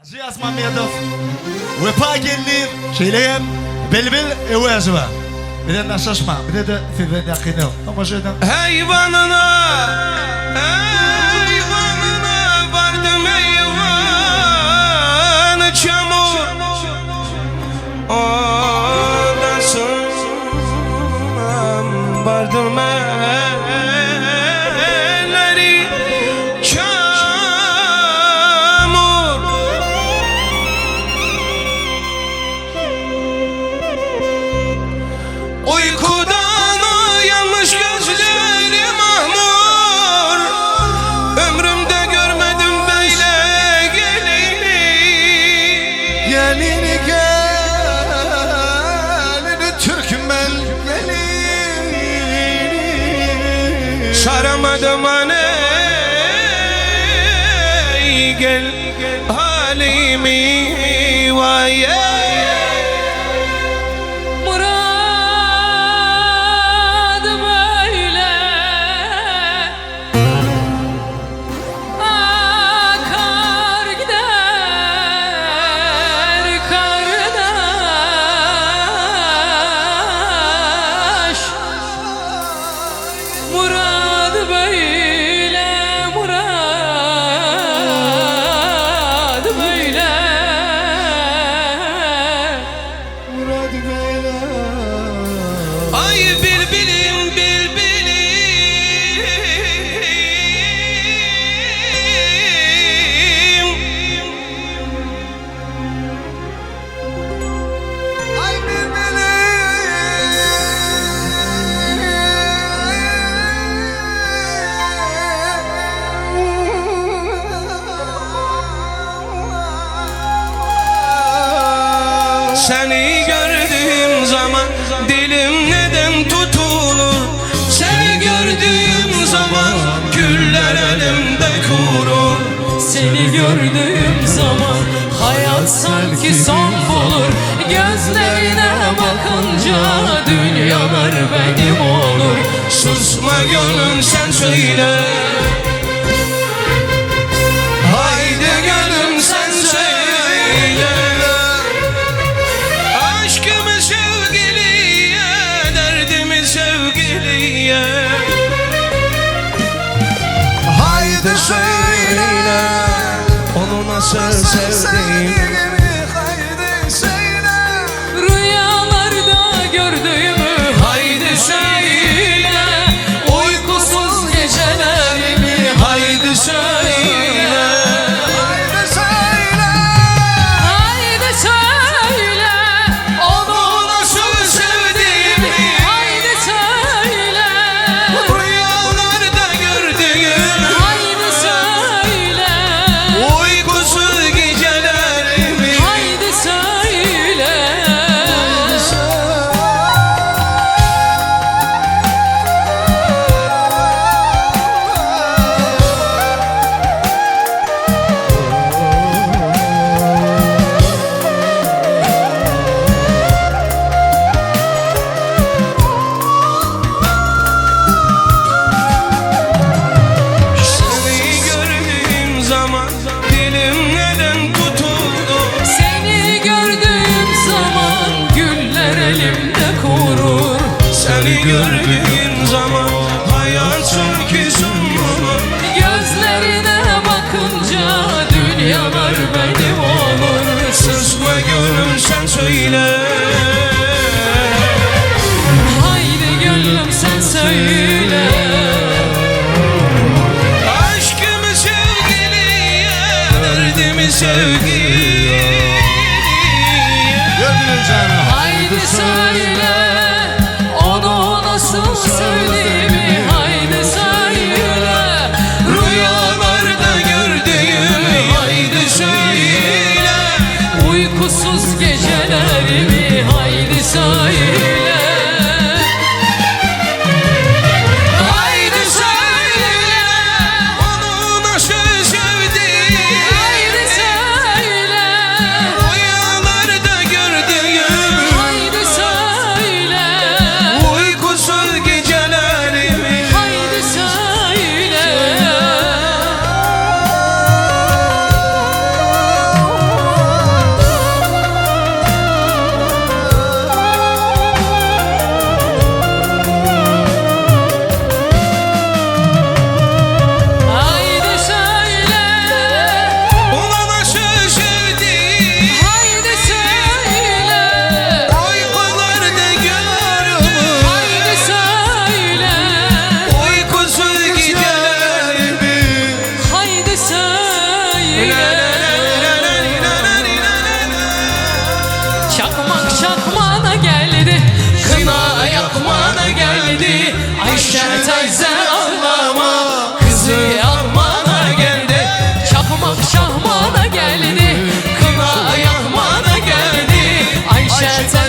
Aziz Mamedov Vefa gelir şeyleyem Belbil evazıva Bir de nasışma Bir de Fiven yakını Ama şeyden Hayvanına vardım eyvanı çamur Ondan sonra vardım elleri çamur Uykudan uyanmış gözlerim mahmur Ömrümde görmedim böyle gelini Gelini gelini Türkmen gelini Saramadım aney gel halimi vay Murad böyle akar gider kardeş Murad böyle Murad böyle Murat Beyler Ay bilbilim Ay Seni gördüğüm zaman dilim neden tutulur Seni gördüğüm zaman güller elimde kurur Seni gördüğüm zaman hayat sanki son bulur Gözlerine bakınca dünyalar benim olur Susma gönlüm sen söyle Haydi gönlüm sen söyle Aşkımı sevgiliye Derdimi sevgiliye Haydi söyle Onu nasıl sevdim Haydi söyle Rüyalarda gördüğümü Haydi söyle uykusuz gecelerimi Haydi söyle Haydi söyle Haydi söyle onu nasıl sevdiğimi Haydi söyle Rüyalarda gördüğüm Haydi söyle Uykusuz gecelerimi Haydi söyle Seni gördüğüm zaman dilim neden tutuldu Seni gördüğüm zaman güller elimde kurur Seni gördüğüm zaman hayat sanki sonlanır Gözlerine bakınca dünyalar benim olur Susma gönlüm sen söyle Haydi gönlüm sen söyle Aşkımı sevgiliye Derdimi sevgiliye Gördün canım Haydi söyle onu nasıl sevdiğimi Haydi söyle Rüyalarda gördüğümü haydi söyle uykusuz gecelerimi Haydi söyle Haydi söyle onu nasıl sevdim Haydi söyle Rüyalarda gördüğüm Haydi söyle neşete